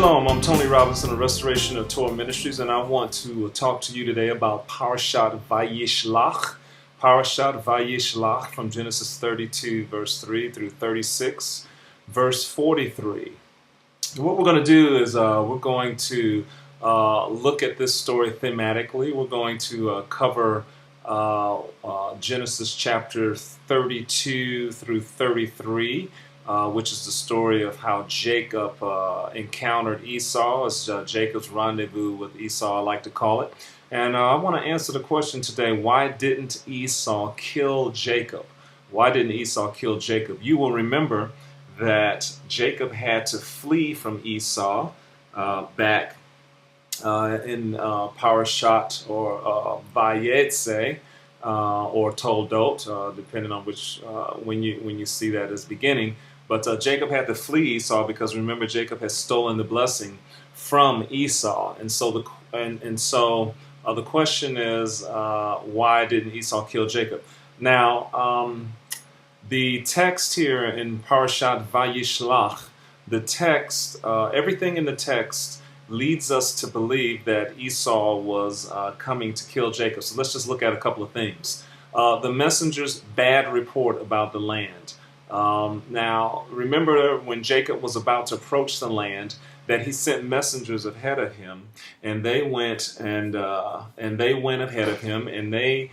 Shalom, I'm Tony Robinson of Restoration of Torah Ministries, and I want to talk to you today about Parashat Vayishlach. Parashat Vayishlach from Genesis 32, verse 3 through 36, verse 43. What we're going to do is we're going to look at this story thematically. We're going to cover Genesis chapter 32 through 33. Which is the story of how Jacob encountered Esau. It's Jacob's rendezvous with Esau, I like to call it. And I want to answer the question today, why didn't Esau kill Jacob? Why didn't Esau kill Jacob? You will remember that Jacob had to flee from Esau back in Parashat or Vayetze or Toldot, depending on which when you see that as beginning. But Jacob had to flee Esau because remember Jacob had stolen the blessing from Esau, and so the question is why didn't Esau kill Jacob? Now the text here in Parashat Vayishlach, the text, everything in the text leads us to believe that Esau was coming to kill Jacob. So let's just look at a couple of things. The messenger's bad report about the land. Now, remember when Jacob was about to approach the land, that he sent messengers ahead of him, and they went ahead of him, and they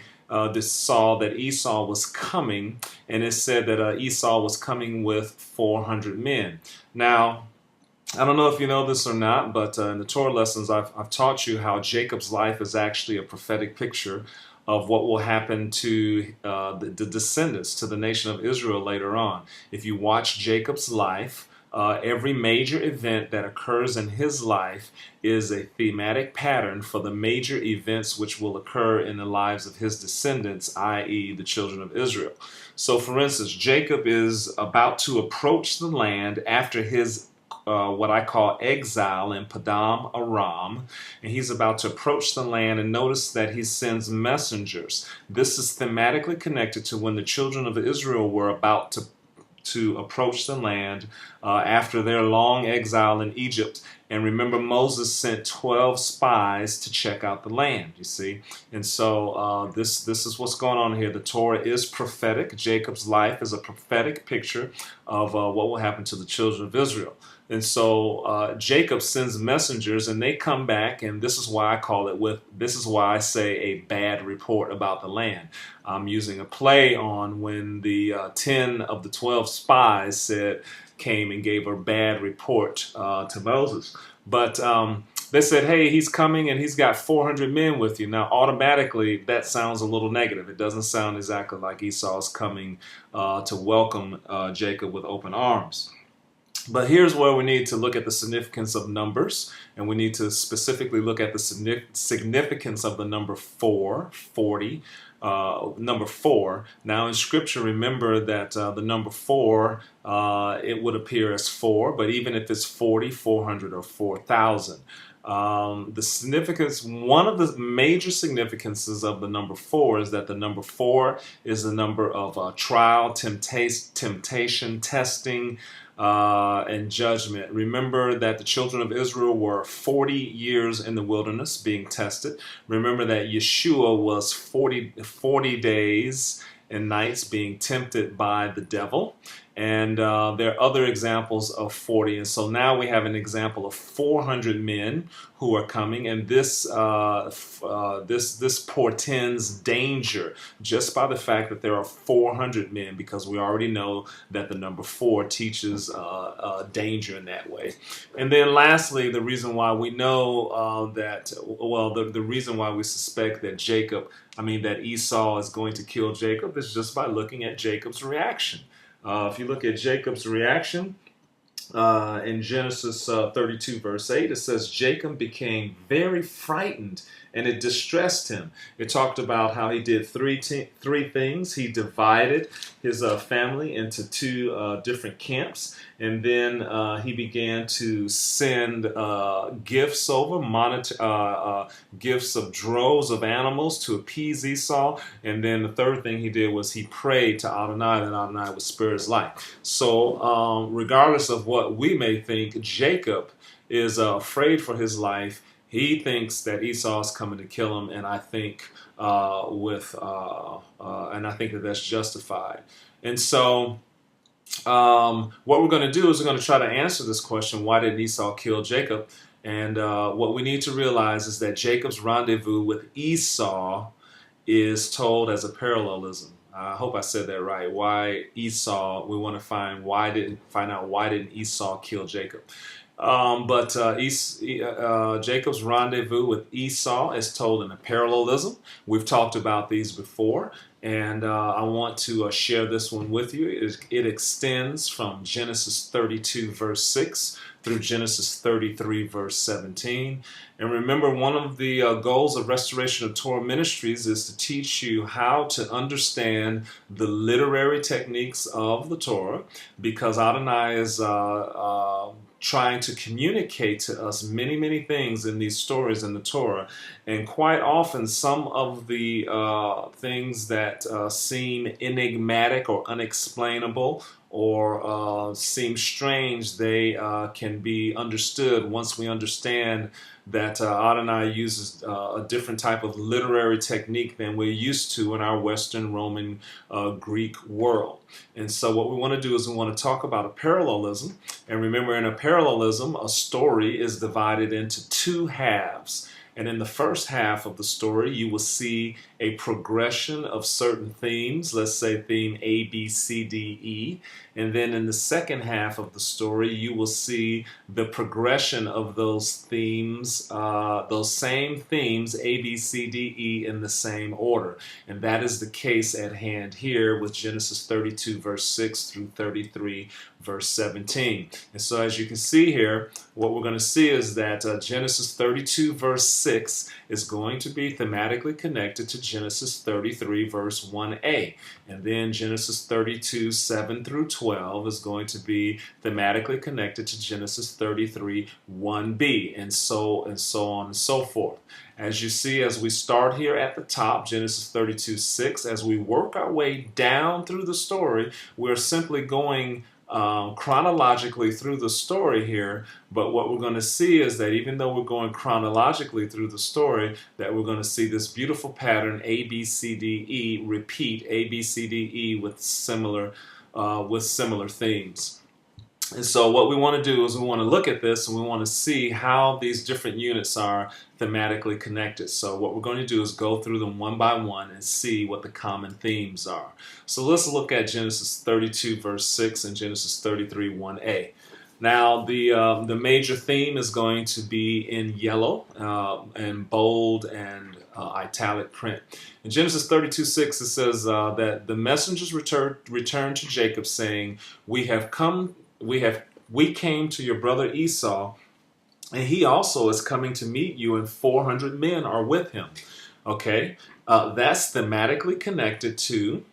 saw that Esau was coming, and it said that Esau was coming with 400 men. Now, I don't know if you know this or not, but in the Torah lessons, I've taught you how Jacob's life is actually a prophetic picture of what will happen to the descendants, to the nation of Israel later on. If you watch Jacob's life, every major event that occurs in his life is a thematic pattern for the major events which will occur in the lives of his descendants, i.e. the children of Israel. So for instance, Jacob is about to approach the land after his what I call exile in Padam Aram, and he's about to approach the land, and notice that he sends messengers. This is thematically connected to when the children of Israel were about to approach the land after their long exile in Egypt. And remember, Moses sent 12 spies to check out the land, you see. And so this is what's going on here. The Torah is prophetic. Jacob's life is a prophetic picture of what will happen to the children of Israel. And so Jacob sends messengers, and they come back, and this is why I say a bad report about the land. I'm using a play on when the 10 of the 12 spies came and gave a bad report to Moses. But they said, hey, he's coming and he's got 400 men with you. Now, automatically, that sounds a little negative. It doesn't sound exactly like Esau's coming to welcome Jacob with open arms. But here's where we need to look at the significance of numbers, and we need to specifically look at the significance of the number 40, number 4. Now in Scripture, remember that the number 4, it would appear as 4, but even if it's 40, 400, or 4,000. The significance, one of the major significances of the number 4 is that the number 4 is the number of trial, temptation, testing, and judgment. Remember that the children of Israel were 40 years in the wilderness being tested. Remember that Yeshua was 40 days and nights being tempted by the devil. And there are other examples of 40. And so now we have an example of 400 men who are coming. And this portends danger just by the fact that there are 400 men, because we already know that the number 4 teaches danger in that way. And then lastly, the reason why we know the reason why we suspect that that Esau is going to kill Jacob is just by looking at Jacob's reaction. If you look at Jacob's reaction in Genesis 32 verse 8, it says Jacob became very frightened and it distressed him. It talked about how he did three things. He divided his family into 2 different camps, and then he began to send gifts over, gifts of droves of animals to appease Esau. And then the third thing he did was he prayed to Adonai that Adonai would spare his life. So regardless of what we may think, Jacob is afraid for his life. He thinks that Esau is coming to kill him, and I think and I think that that's justified. And so, what we're going to do is we're going to try to answer this question: why did Esau kill Jacob? And what we need to realize is that Jacob's rendezvous with Esau is told as a parallelism. I hope I said that right. Why Esau? We want to find out why didn't Esau kill Jacob? Jacob's rendezvous with Esau is told in a parallelism. We've talked about these before, and I want to share this one with you. It extends from Genesis 32, verse 6 through Genesis 33, verse 17. And remember, one of the goals of Restoration of Torah Ministries is to teach you how to understand the literary techniques of the Torah, because Adonai is trying to communicate to us many, many things in these stories in the Torah. And quite often, some of the things that seem enigmatic or unexplainable or seem strange, they can be understood once we understand that Adonai uses a different type of literary technique than we're used to in our Western Roman Greek world. And so what we want to do is we want to talk about a parallelism. And remember, in a parallelism, a story is divided into two halves. And in the first half of the story, you will see a progression of certain themes, let's say theme A, B, C, D, E. And then in the second half of the story, you will see the progression of those themes, those same themes, A, B, C, D, E, in the same order. And that is the case at hand here with Genesis 32, verse 6 through 33, verse 17. And so as you can see here, what we're going to see is that Genesis 32, verse 6 is going to be thematically connected to Genesis 33, verse 1a. And then Genesis 32, 7 through 12 is going to be thematically connected to Genesis 33, 1b, and so on and so forth. As you see, as we start here at the top, Genesis 32, 6, as we work our way down through the story, we're simply going chronologically through the story here, but what we're going to see is that even though we're going chronologically through the story, that we're going to see this beautiful pattern A, B, C, D, E repeat A, B, C, D, E with similar themes. And so what we want to do is we want to look at this and we want to see how these different units are thematically connected. So what we're going to do is go through them one by one and see what the common themes are. So let's look at Genesis 32 verse 6 and Genesis 33 1a. Now the major theme is going to be in yellow and bold and italic print. In Genesis 32 6 it says that the messengers returned to Jacob saying, we came to your brother Esau, and he also is coming to meet you, and 400 men are with him. Okay, that's thematically connected to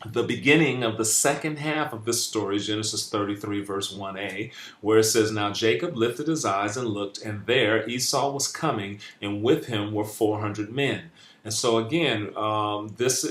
the beginning of the second half of this story, Genesis 33, verse 1a, where it says, now Jacob lifted his eyes and looked, and there Esau was coming, and with him were 400 men. And so again, I'm just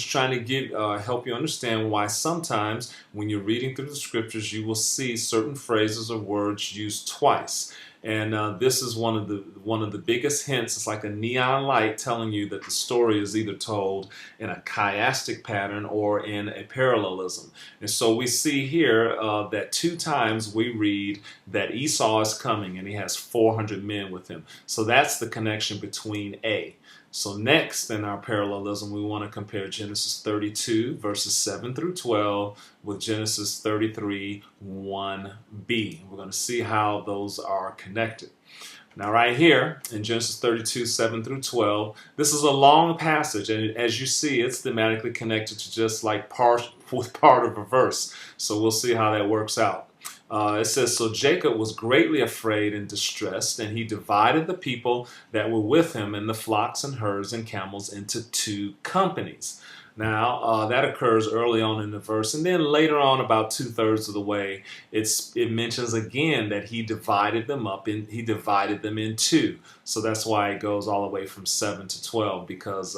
trying to help you understand why sometimes when you're reading through the scriptures, you will see certain phrases or words used twice. And this is one of the biggest hints. It's like a neon light telling you that the story is either told in a chiastic pattern or in a parallelism. And so we see here that two times we read that Esau is coming and he has 400 men with him. So that's the connection between A. So next in our parallelism, we want to compare Genesis 32 verses 7 through 12 with Genesis 33 1b. We're going to see how those are connected. Now right here in Genesis 32 7 through 12, this is a long passage, and as you see, it's thematically connected to just like part of a verse. So we'll see how that works out. It says, so Jacob was greatly afraid and distressed, and he divided the people that were with him and the flocks and herds and camels into two companies. Now, that occurs early on in the verse, and then later on, about 2/3 of the way, it mentions again that he divided them up, and he divided them in two. So that's why it goes all the way from 7 to 12, because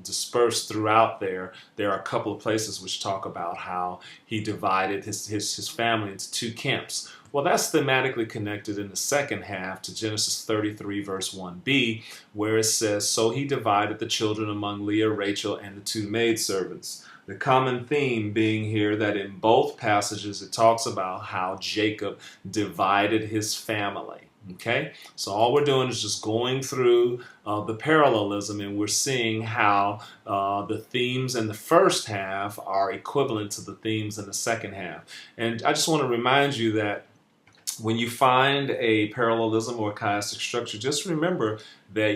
dispersed throughout there are a couple of places which talk about how he divided his family into two camps. Well, that's thematically connected in the second half to Genesis 33, verse 1b, where it says, "So he divided the children among Leah, Rachel, and the two maidservants." The common theme being here that in both passages it talks about how Jacob divided his family. Okay, so all we're doing is just going through the parallelism, and we're seeing how the themes in the first half are equivalent to the themes in the second half. And I just want to remind you that when you find a parallelism or a chiastic structure, just remember that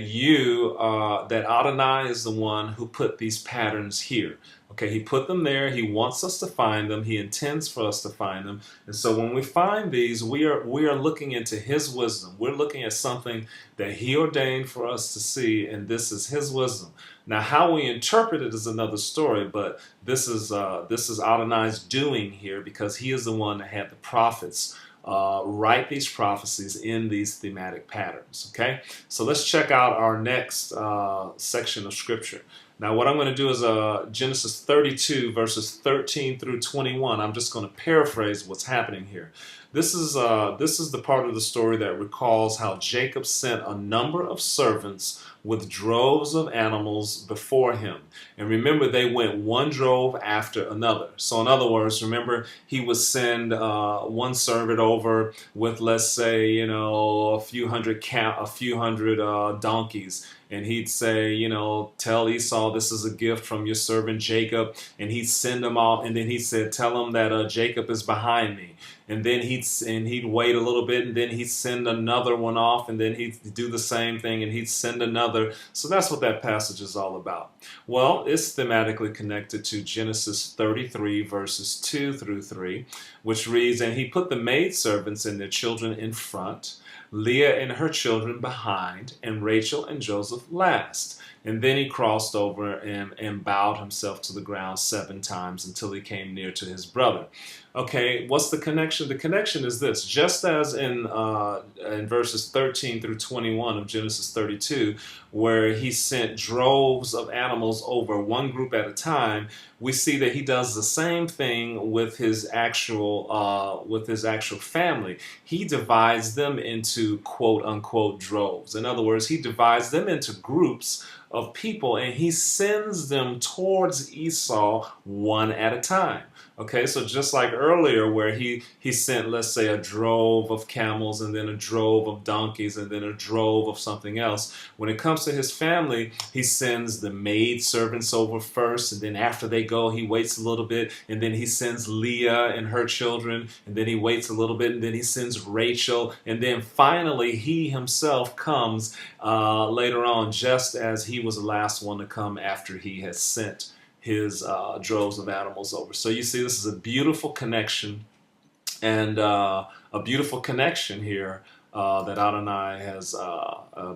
that Adonai is the one who put these patterns here. Okay, he put them there. He wants us to find them. He intends for us to find them. And so when we find these, we are looking into his wisdom. We're looking at something that he ordained for us to see, and this is his wisdom. Now, how we interpret it is another story, but this is Adonai's doing here, because he is the one that had the prophets write these prophecies in these thematic patterns. Okay, so let's check out our next section of scripture. Now, what I'm going to do is Genesis 32, verses 13 through 21. I'm just going to paraphrase what's happening here. This is the part of the story that recalls how Jacob sent a number of servants with droves of animals before him. And remember, they went one drove after another. So in other words, remember, he would send one servant over with, let's say, a few hundred donkeys. And he'd say, tell Esau this is a gift from your servant Jacob. And he'd send them off. And then he said, tell him that Jacob is behind me. And then he'd wait a little bit, and then he'd send another one off, and then he'd do the same thing, and he'd send another. So that's what that passage is all about. Well, it's thematically connected to Genesis 33, verses 2 through 3, which reads, "And he put the maidservants and their children in front, Leah and her children behind, and Rachel and Joseph last. And then he crossed over and bowed himself to the ground 7 times until he came near to his brother." Okay, what's the connection? The connection is this. Just as in verses 13 through 21 of Genesis 32, where he sent droves of animals over one group at a time, we see that he does the same thing with his actual family. He divides them into quote unquote droves. In other words, he divides them into groups of people, and he sends them towards Esau one at a time. Okay, so just like earlier where he sent, let's say, a drove of camels, and then a drove of donkeys, and then a drove of something else, when it comes to his family, he sends the maid servants over first, and then after they go, he waits a little bit, and then he sends Leah and her children, and then he waits a little bit, and then he sends Rachel, and then finally he himself comes later on, just as he was the last one to come after he had sent his droves of animals over. So you see, this is a beautiful connection, and a beautiful connection here that Adonai has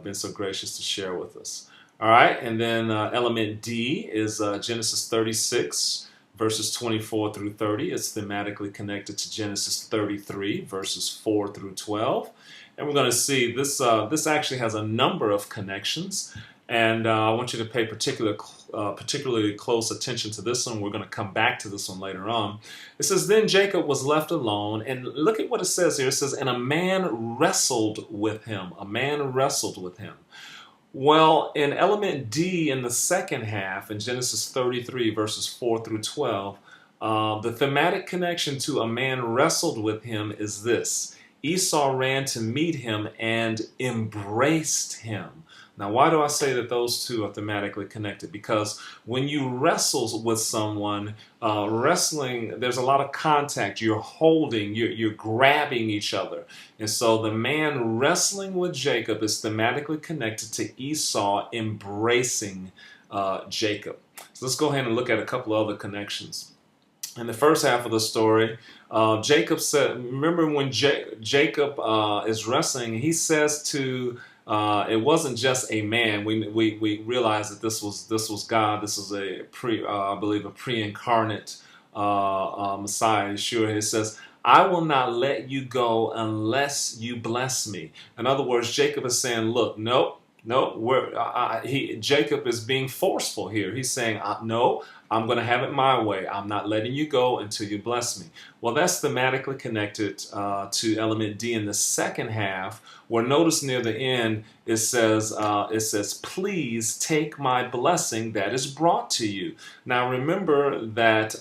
been so gracious to share with us. All right, and then element D is Genesis 36, verses 24 through 30. It's thematically connected to Genesis 33, verses 4 through 12. And we're going to see this actually has a number of connections. And I want you to pay particularly close attention to this one. We're going to come back to this one later on. It says, "Then Jacob was left alone." And look at what it says here. It says, "And a man wrestled with him." A man wrestled with him. Well, in element D in the second half, in Genesis 33, verses 4 through 12, the thematic connection to "a man wrestled with him" is this. Esau ran to meet him and embraced him. Now, why do I say that those two are thematically connected? Because when you wrestle with someone, wrestling, there's a lot of contact. You're holding, you're grabbing each other. And so the man wrestling with Jacob is thematically connected to Esau embracing Jacob. So let's go ahead and look at a couple of other connections. In the first half of the story, Jacob said, remember when Jacob is wrestling, he says to it wasn't just a man. We realize that this was God. This is I believe a pre-incarnate Messiah. Yeshua. He says, "I will not let you go unless you bless me." In other words, Jacob is saying, "Look, nope, No, Jacob is being forceful here. He's saying, no, I'm going to have it my way. I'm not letting you go until you bless me. Well, that's thematically connected to element D in the second half, where notice near the end it says, please take my blessing that is brought to you. Now remember that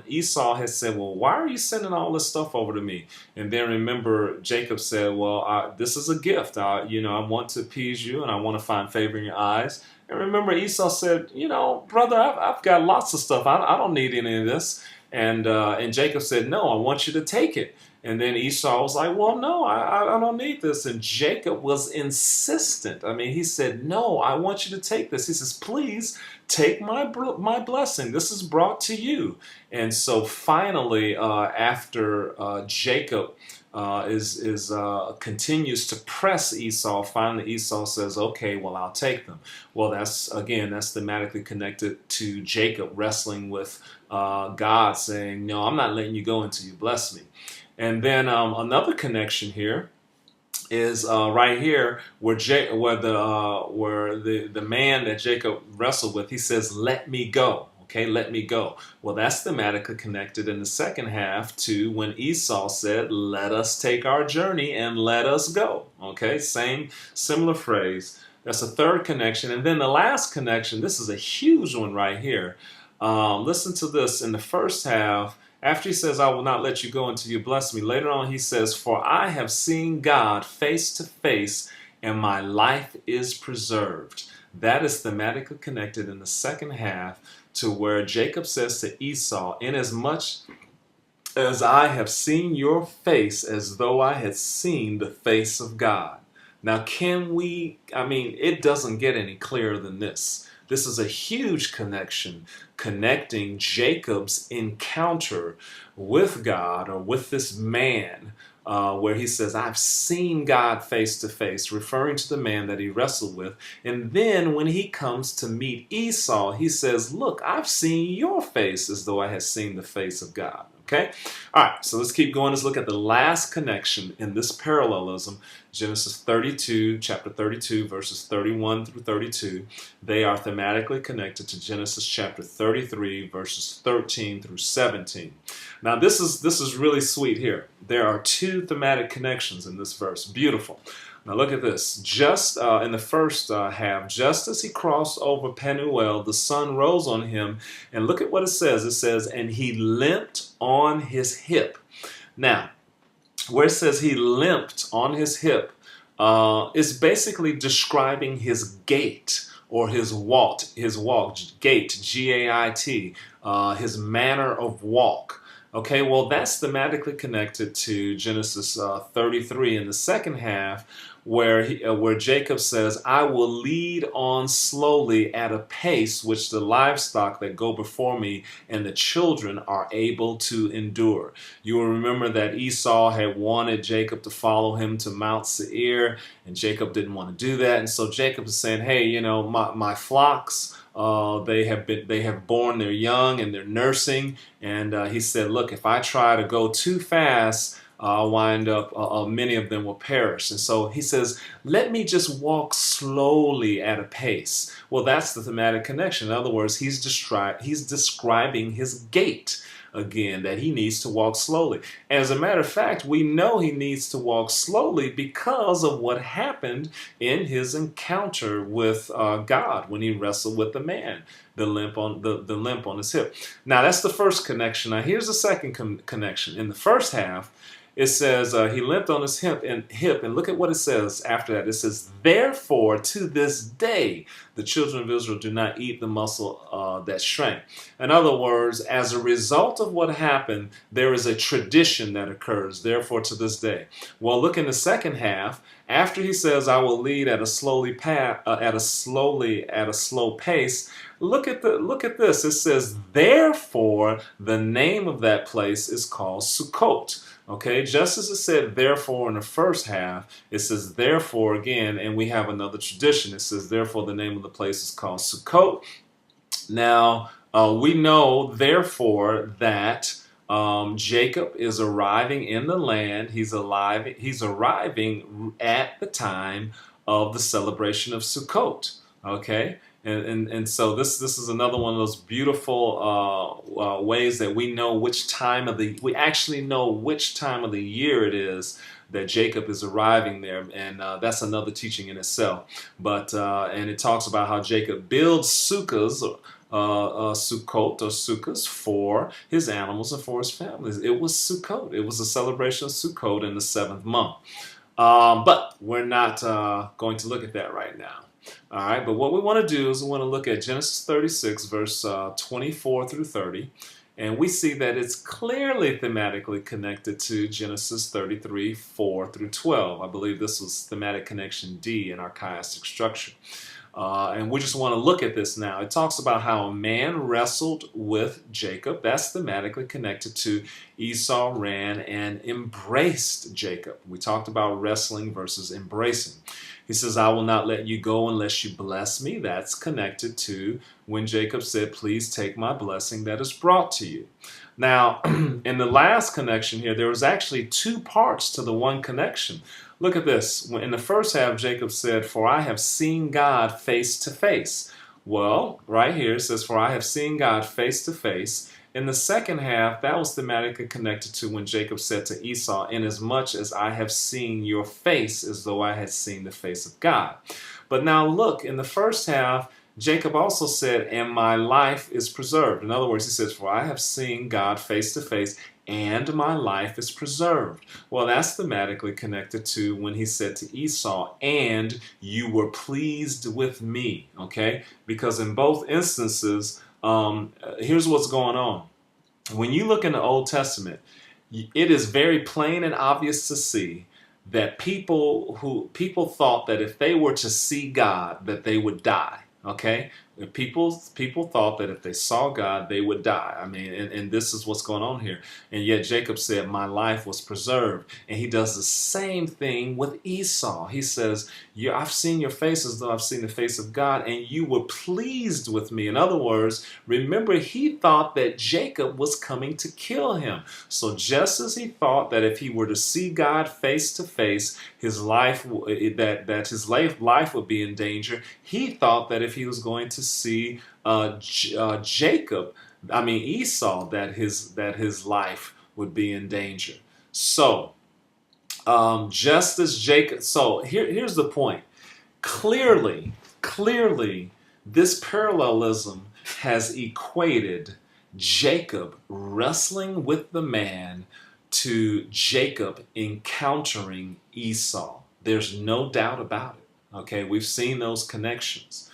Esau has said, well, why are you sending all this stuff over to me? And then remember Jacob said, well, this is a gift. I want to appease you and I want to find favor in your eyes. And remember Esau said, brother, I've got lots of stuff. I don't need any of this. And Jacob said, no, I want you to take it. And then Esau was like, well, no, I don't need this. And Jacob was insistent. I mean, he said, no, I want you to take this. He says, please take my blessing. This is brought to you. And so finally, after Jacob continues to press Esau, finally Esau says, okay, well, I'll take them. Well, that's thematically connected to Jacob wrestling with God, saying, no, I'm not letting you go until you bless me. And then another connection here is right here where the man that Jacob wrestled with, he says, let me go. Okay, let me go. Well, that's thematically connected in the second half to when Esau said, let us take our journey and let us go. Okay, similar phrase. That's a third connection. And then the last connection, this is a huge one right here. Listen to this. In the first half, after he says, I will not let you go until you bless me, later on he says, for I have seen God face to face and my life is preserved. That is thematically connected in the second half to where Jacob says to Esau, inasmuch as I have seen your face as though I had seen the face of God. Now it doesn't get any clearer than this. This is a huge connection, connecting Jacob's encounter with God or with this man, where he says, I've seen God face to face, referring to the man that he wrestled with. And then when he comes to meet Esau, he says, look, I've seen your face as though I had seen the face of God. Okay? All right, so let's keep going. Let's look at the last connection in this parallelism, Genesis 32, chapter 32, verses 31 through 32. They are thematically connected to Genesis chapter 33, verses 13 through 17. Now, this is really sweet here. There are two thematic connections in this verse. Beautiful. Now look at this. Just in the first half, just as he crossed over Penuel, the sun rose on him. And look at what it says. It says, and he limped on his hip. Now, where it says he limped on his hip, is basically describing his gait or his walk, gait, G-A-I-T, his manner of walk. Okay, well, that's thematically connected to Genesis 33 in the second half, where Jacob says, I will lead on slowly at a pace which the livestock that go before me and the children are able to endure. You will remember that Esau had wanted Jacob to follow him to Mount Seir, and Jacob didn't want to do that. And so Jacob is saying, hey, my flocks, they have born their young and they're nursing. And he said, look, if I try to go too fast, I'll wind up, many of them will perish. And so he says, let me just walk slowly at a pace. Well, that's the thematic connection. In other words, he's describing his gait. Again, that he needs to walk slowly. As a matter of fact, we know he needs to walk slowly because of what happened in his encounter with God when he wrestled with the man, the limp on his hip. Now, that's the first connection. Now, here's the second connection. In the first half, it says he limped on his hip, and look at what it says after that. It says, therefore, to this day, the children of Israel do not eat the muscle that shrank. In other words, as a result of what happened, there is a tradition that occurs. Therefore, to this day. Well, look in the second half. After he says, I will lead at a slow pace. Look at this. It says, therefore, the name of that place is called Sukkot. Okay, just as it said therefore in the first half, it says therefore again, and we have another tradition. It says therefore the name of the place is called Sukkot. Now, we know therefore that Jacob is arriving in the land. He's arriving at the time of the celebration of Sukkot. Okay, and so this is another one of those beautiful ways that we know we actually know which time of the year it is that Jacob is arriving there, and that's another teaching in itself. But and it talks about how Jacob builds sukkahs, Sukkot or sukkahs for his animals and for his families. It was Sukkot. It was a celebration of Sukkot in the 7th month. But we're not going to look at that right now. All right, but what we want to do is we want to look at Genesis 36, verse 24 through 30, and we see that it's clearly thematically connected to Genesis 33, 4 through 12. I believe this was thematic connection D in our chiastic structure. And we just want to look at this now. It talks about how a man wrestled with Jacob. That's thematically connected to Esau ran and embraced Jacob. We talked about wrestling versus embracing. He says, I will not let you go unless you bless me. That's connected to when Jacob said, please take my blessing that is brought to you. Now, in the last connection here, there was actually 2 parts to the one connection. Look at this. In the first half, Jacob said, for I have seen God face to face. Well, right here it says, for I have seen God face to face. In the second half, that was thematically connected to when Jacob said to Esau, inasmuch as I have seen your face as though I had seen the face of God. But now look, in the first half, Jacob also said, and my life is preserved. In other words, he says, for I have seen God face to face, and my life is preserved. Well, that's thematically connected to when he said to Esau, and you were pleased with me, okay? Because in both instances, here's what's going on. When you look in the Old Testament, it is very plain and obvious to see that people thought that if they were to see God, that they would die. Okay, people thought that if they saw God, they would die. I mean, and this is what's going on here. And yet Jacob said, my life was preserved. And he does the same thing with Esau. He says, I've seen your face as though I've seen the face of God, and you were pleased with me. In other words, remember, he thought that Jacob was coming to kill him. So just as he thought that if he were to see God face to face, his life would be in danger, he thought that if he was going to see Esau, that his life would be in danger. So just as Jacob, so here's the point. Clearly, this parallelism has equated Jacob wrestling with the man to Jacob encountering Esau. There's no doubt about it. Okay, we've seen those connections.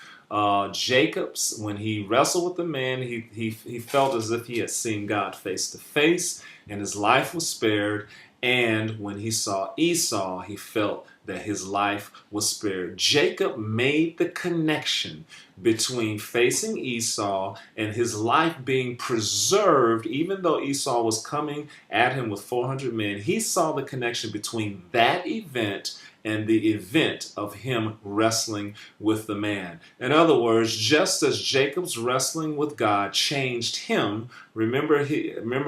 Jacob's, when he wrestled with the man, he felt as if he had seen God face to face, and his life was spared. And when he saw Esau, he felt that his life was spared. Jacob made the connection between facing Esau and his life being preserved, even though Esau was coming at him with 400 men. He saw the connection between that event and the event of him wrestling with the man. In other words, just as Jacob's wrestling with God changed him, remember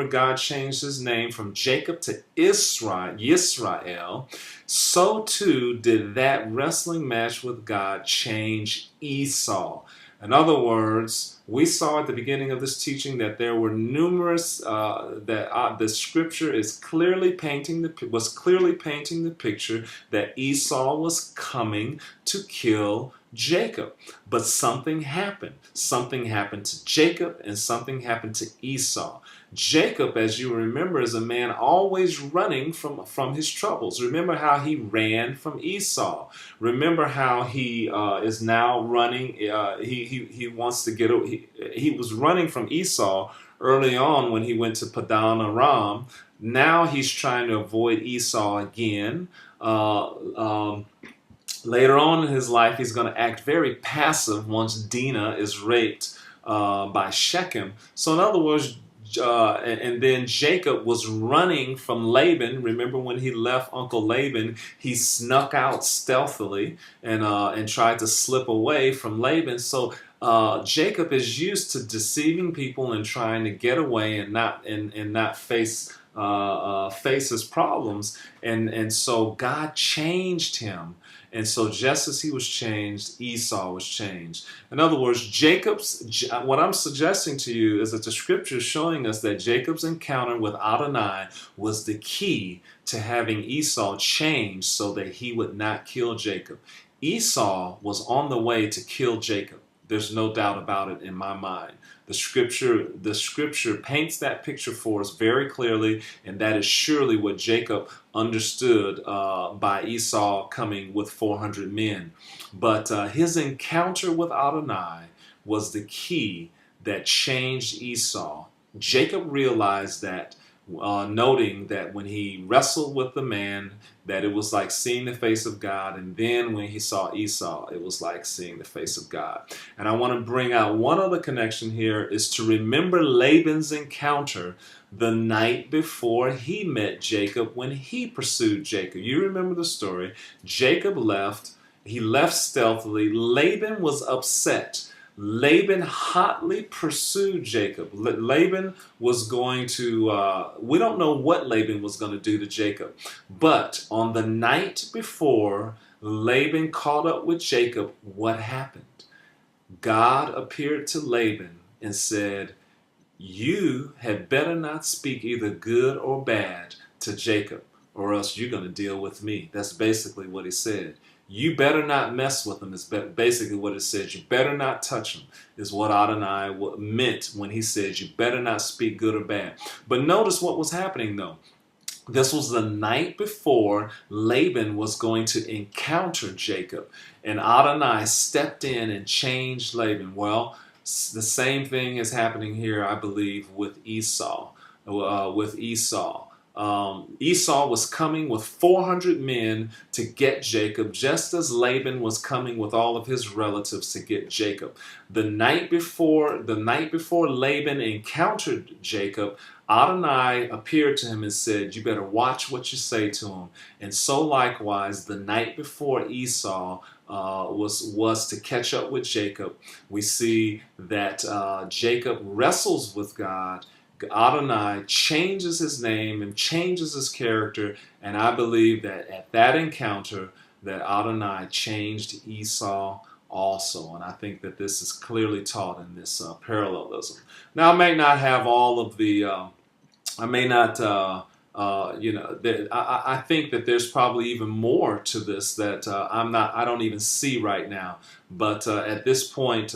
God changed his name from Jacob to Yisrael, so too did that wrestling match with God change Esau. In other words, we saw at the beginning of this teaching that there were numerous, the scripture was clearly painting the picture that Esau was coming to kill Jacob. But something happened. Something happened to Jacob and something happened to Esau. Jacob, as you remember, is a man always running from his troubles. Remember how he ran from Esau. Remember how he is now running. He wants to get. He was running from Esau early on when he went to Padan Aram. Now he's trying to avoid Esau again. Later on in his life, he's going to act very passive once Dinah is raped by Shechem. So in other words, and then Jacob was running from Laban. Remember when he left Uncle Laban, he snuck out stealthily and tried to slip away from Laban. So Jacob is used to deceiving people and trying to get away and not face face his problems, and so God changed him. And so just as he was changed, Esau was changed. In other words, what I'm suggesting to you is that the scripture is showing us that Jacob's encounter with Adonai was the key to having Esau changed so that he would not kill Jacob. Esau was on the way to kill Jacob. There's no doubt about it in my mind. The scripture paints that picture for us very clearly, and that is surely what Jacob understood by Esau coming with 400 men. But his encounter with Adonai was the key that changed Esau. Jacob realized that, noting that when he wrestled with the man, that it was like seeing the face of God, and then when he saw Esau, it was like seeing the face of God. And I want to bring out one other connection here, is to remember Laban's encounter the night before he met Jacob when he pursued Jacob. You remember the story. Jacob left. He left stealthily. Laban was upset. Laban hotly pursued Jacob. Laban was going to, we don't know what Laban was going to do to Jacob. But on the night before Laban caught up with Jacob, what happened? God appeared to Laban and said, you had better not speak either good or bad to Jacob, or else you're going to deal with me. That's basically what he said. You better not mess with him, is basically what it says. You better not touch him, is what Adonai meant when he said you better not speak good or bad. But notice what was happening though. This was the night before Laban was going to encounter Jacob, and Adonai stepped in and changed Laban. Well, the same thing is happening here, I believe, with Esau. Esau was coming with 400 men to get Jacob, just as Laban was coming with all of his relatives to get Jacob. The night before Laban encountered Jacob, Adonai appeared to him and said, you better watch what you say to him. And so likewise, the night before Esau was to catch up with Jacob, we see that Jacob wrestles with God. Adonai changes his name and changes his character, and I believe that at that encounter that Adonai changed Esau also, and I think that this is clearly taught in this parallelism. Now, I may not have all of the, I think that there's probably even more to this that I don't even see right now, but at this point,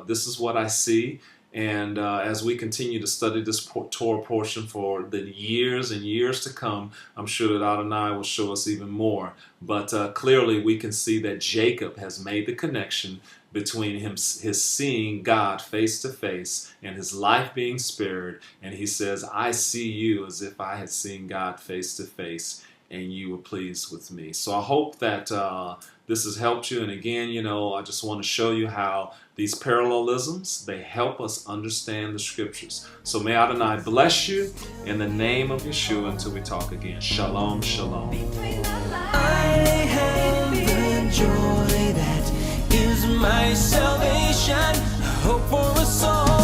this is what I see. And as we continue to study this Torah portion for the years and years to come, I'm sure that Adonai will show us even more. But clearly we can see that Jacob has made the connection between his seeing God face to face and his life being spared. And he says, I see you as if I had seen God face to face, and you were pleased with me. So I hope that this has helped you. And again, I just want to show you how these parallelisms, they help us understand the scriptures. So may Adonai bless you in the name of Yeshua until we talk again. Shalom, shalom. I have the joy that is my salvation, hope for a soul.